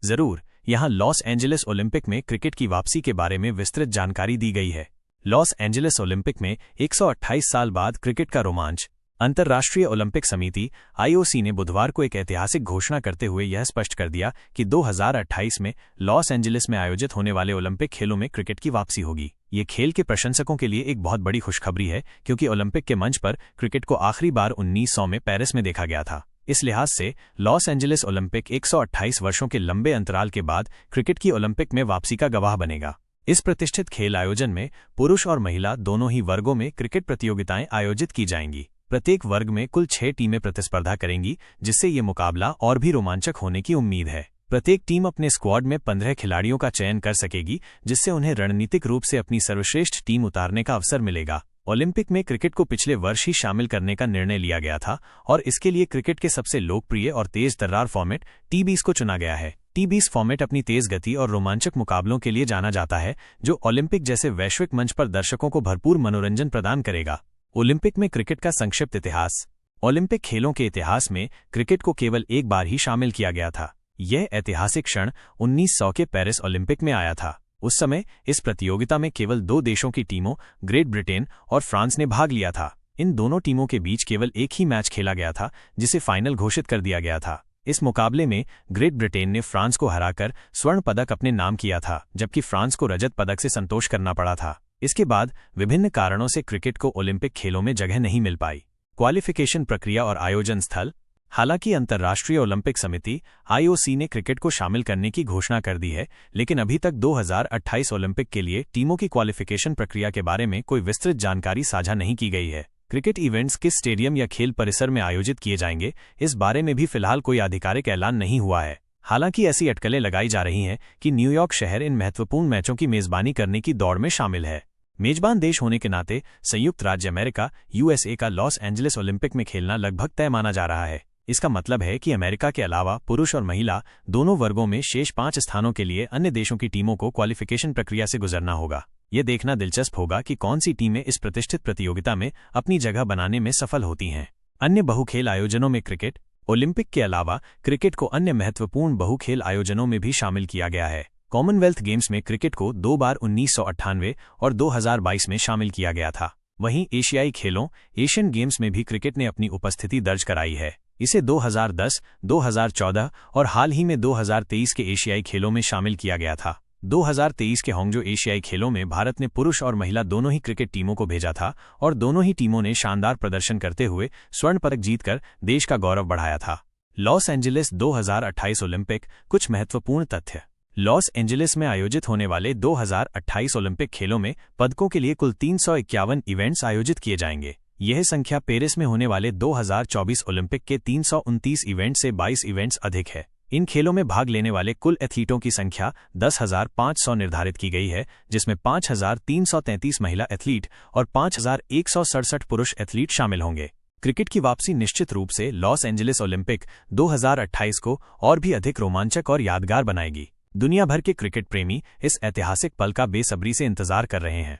जरूर, यहाँ Los Angeles Olympic में क्रिकेट की वापसी के बारे में विस्तृत जानकारी दी गई है। लॉस एंजेलिस ओलंपिक में 128 साल बाद क्रिकेट का रोमांच। अंतर्राष्ट्रीय ओलंपिक समिति (IOC) ने बुधवार को एक ऐतिहासिक घोषणा करते हुए यह स्पष्ट कर दिया कि 2028 में लॉस एंजेलिस में आयोजित होने वाले ओलंपिक खेलों में क्रिकेट की वापसी होगी। ये खेल के प्रशंसकों के लिए एक बहुत बड़ी खुशखबरी है, क्योंकि ओलंपिक के मंच पर क्रिकेट को आखिरी बार 1900 में पेरिस में देखा गया था। इस लिहाज से लॉस एंजेलिस ओलंपिक 128 वर्षों के लंबे अंतराल के बाद क्रिकेट की ओलंपिक में वापसी का गवाह बनेगा। इस प्रतिष्ठित खेल आयोजन में पुरुष और महिला दोनों ही वर्गों में क्रिकेट प्रतियोगिताएं आयोजित की जाएंगी। प्रत्येक वर्ग में कुल 6 टीमें प्रतिस्पर्धा करेंगी, जिससे ये मुकाबला और भी रोमांचक होने की उम्मीद है। प्रत्येक टीम अपने स्क्वाड में 15 खिलाड़ियों का चयन कर सकेगी, जिससे उन्हें रणनीतिक रूप से अपनी सर्वश्रेष्ठ टीम उतारने का अवसर मिलेगा। ओलंपिक में क्रिकेट को पिछले वर्ष ही शामिल करने का निर्णय लिया गया था और इसके लिए क्रिकेट के सबसे लोकप्रिय और तेज तर्रार फॉर्मेट T20 को चुना गया है। T20 फॉर्मेट अपनी तेज गति और रोमांचक मुकाबलों के लिए जाना जाता है, जो ओलंपिक जैसे वैश्विक मंच पर दर्शकों को भरपूर मनोरंजन प्रदान करेगा। ओलंपिक में क्रिकेट का संक्षिप्त इतिहास। ओलंपिक खेलों के इतिहास में क्रिकेट को केवल एक बार ही शामिल किया गया था। यह ऐतिहासिक क्षण 1900 के पेरिस ओलंपिक में आया था। उस समय इस प्रतियोगिता में केवल 2 देशों की टीमों, ग्रेट ब्रिटेन और फ्रांस ने भाग लिया था। इन दोनों टीमों के बीच केवल एक ही मैच खेला गया था, जिसे फाइनल घोषित कर दिया गया था। इस मुकाबले में ग्रेट ब्रिटेन ने फ्रांस को हराकर स्वर्ण पदक अपने नाम किया था, जबकि फ्रांस को रजत पदक से संतोष करना पड़ा था। इसके बाद विभिन्न कारणों से क्रिकेट को ओलंपिक खेलों में जगह नहीं मिल पाई। क्वालिफिकेशन प्रक्रिया और आयोजन स्थल। हालांकि अंतर्राष्ट्रीय ओलंपिक समिति (IOC) ने क्रिकेट को शामिल करने की घोषणा कर दी है, लेकिन अभी तक 2028 ओलंपिक के लिए टीमों की क्वालिफिकेशन प्रक्रिया के बारे में कोई विस्तृत जानकारी साझा नहीं की गई है। क्रिकेट इवेंट्स किस स्टेडियम या खेल परिसर में आयोजित किए जाएंगे, इस बारे में भी फिलहाल कोई आधिकारिक ऐलान नहीं हुआ है। हालांकि ऐसी अटकलें लगाई जा रही हैं कि न्यूयॉर्क शहर इन महत्वपूर्ण मैचों की मेजबानी करने की दौड़ में शामिल है। मेजबान देश होने के नाते संयुक्त राज्य अमेरिका (USA) का लॉस एंजेलिस ओलंपिक में खेलना लगभग तय माना जा रहा है। इसका मतलब है कि अमेरिका के अलावा पुरुष और महिला दोनों वर्गों में शेष 5 स्थानों के लिए अन्य देशों की टीमों को क्वालिफिकेशन प्रक्रिया से गुजरना होगा। यह देखना दिलचस्प होगा कि कौन सी टीमें इस प्रतिष्ठित प्रतियोगिता में अपनी जगह बनाने में सफल होती हैं। अन्य बहुखेल आयोजनों में क्रिकेट। ओलंपिक के अलावा क्रिकेट को अन्य महत्वपूर्ण बहुखेल आयोजनों में भी शामिल किया गया है। कॉमनवेल्थ गेम्स में क्रिकेट को 2 बार 1998 और 2022 में शामिल किया गया था। वहीं एशियाई खेलों (एशियन गेम्स) में भी क्रिकेट ने अपनी उपस्थिति दर्ज कराई है। इसे 2010, 2014 और हाल ही में 2023 के एशियाई खेलों में शामिल किया गया था। 2023 के हांगजो एशियाई खेलों में भारत ने पुरुष और महिला दोनों ही क्रिकेट टीमों को भेजा था और दोनों ही टीमों ने शानदार प्रदर्शन करते हुए स्वर्ण पदक जीतकर देश का गौरव बढ़ाया था। Los Angeles 2028 Olympic. कुछ महत्वपूर्ण तथ्य। लॉस एंजेलिस में आयोजित होने वाले 2028 ओलंपिक खेलों में पदकों के लिए कुल 351 इवेंट्स आयोजित किए जाएंगे। यह संख्या पेरिस में होने वाले 2024 ओलंपिक के 329 इवेंट से 22 इवेंट्स अधिक है। इन खेलों में भाग लेने वाले कुल एथलीटों की संख्या 10,500 निर्धारित की गई है, जिसमें 5,333 महिला एथलीट और 5,167 पुरुष एथलीट शामिल होंगे। क्रिकेट की वापसी निश्चित रूप से लॉस एंजेलिस ओलंपिक 2028 को और भी अधिक रोमांचक और यादगार बनाएगी। दुनिया भर के क्रिकेट प्रेमी इस ऐतिहासिक पल का बेसब्री से इंतजार कर रहे हैं।